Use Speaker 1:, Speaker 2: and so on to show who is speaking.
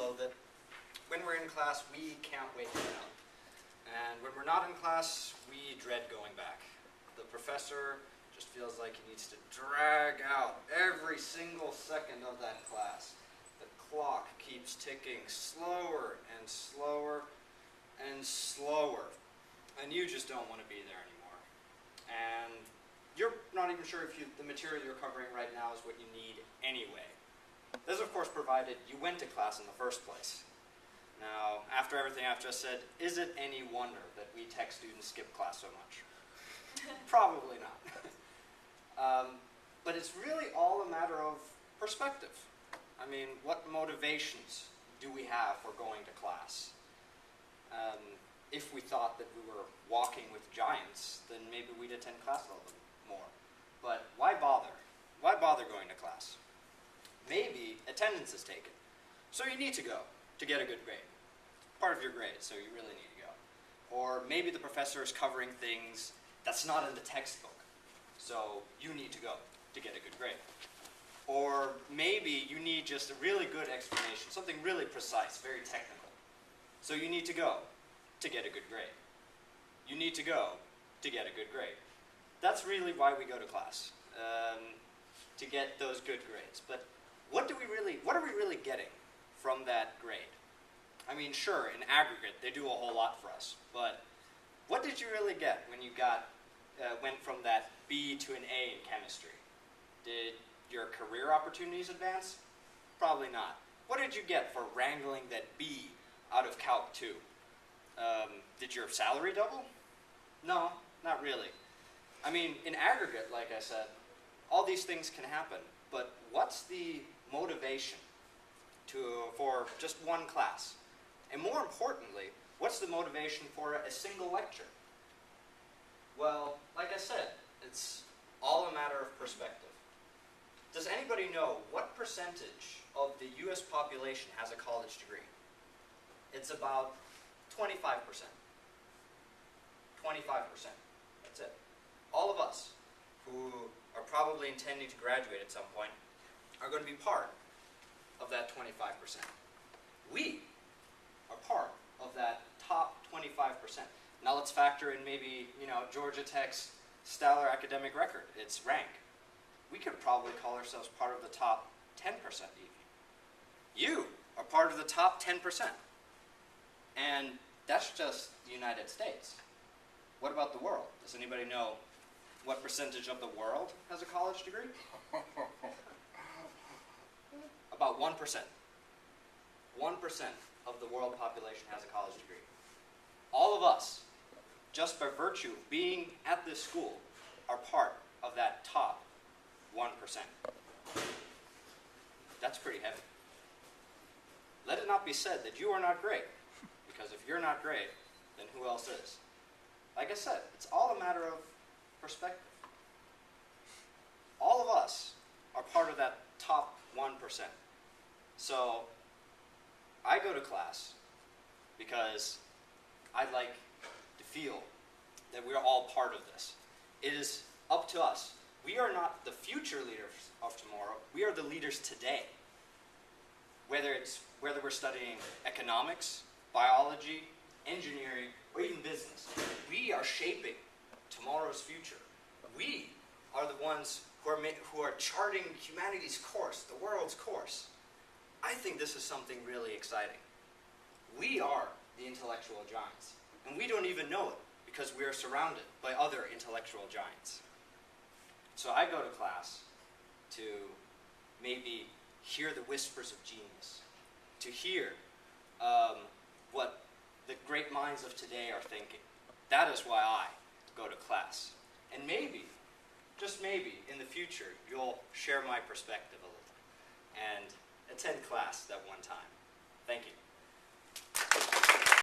Speaker 1: know that when we're in class, we can't wait to get out. And when we're not in class, we dread going back. The professor just feels like he needs to drag out every single second of that class. The clock keeps ticking slower and slower and slower. And you just don't want to be there anymore. And you're not even sure if the material you're covering right now is what you need anyway. This is, of course, provided you went to class in the first place. Now, after everything I've just said, is it any wonder that we tech students skip class so much? Probably not. But it's really all a matter of perspective. I mean, what motivations do we have for going to class? If we thought that we were walking with giants, then maybe we'd attend class a little bit more. But why bother? Why bother going to class? Maybe attendance is taken, so you need to go to get a good grade. Part of your grade, so you really need to go. Or maybe the professor is covering things that's not in the textbook, so you need to go to get a good grade. Or maybe you need just a really good explanation, something really precise, very technical. So you need to go to get a good grade. You need to go to get a good grade. That's really why we go to class, to get those good grades. But what are we really getting from that grade? I mean, sure, in aggregate, they do a whole lot for us, but what did you really get when you went from that B to an A in chemistry? Did your career opportunities advance? Probably not. What did you get for wrangling that B out of Calc 2? Did your salary double? No, not really. I mean, in aggregate, like I said, all these things can happen, but what's the motivation for just one class? And more importantly, what's the motivation for a single lecture? Well, like I said, it's all a matter of perspective. Does anybody know what percentage of the US population has a college degree? It's about 25%. 25%. That's it. All of us who are probably intending to graduate at some point are going to be part of that 25%. We are part of that top 25%. Now let's factor in maybe, Georgia Tech's stellar academic record, its rank. We could probably call ourselves part of the top 10% even. You are part of the top 10%. And that's just the United States. What about the world? Does anybody know what percentage of the world has a college degree? About 1%. 1% of the world population has a college degree. All of us, just by virtue of being at this school, are part of that top 1%. That's pretty heavy. Let it not be said that you are not great, because if you're not great, then who else is? Like I said, it's all a matter of perspective. All of us are part of that top 1%. So I go to class because I'd like to feel that we're all part of this. It is up to us. We are not the future leaders of tomorrow. We are the leaders today. Whether we're studying economics, biology, engineering, or even business, we are shaping tomorrow's future. We are the ones who are charting humanity's course, the world's course. I think this is something really exciting. We are the intellectual giants, and we don't even know it because we are surrounded by other intellectual giants. So I go to class to maybe hear the whispers of genius, to hear what the great minds of today are thinking. That is why I go to class. And maybe, just maybe, in the future, you'll share my perspective a little and attend class that one time. Thank you.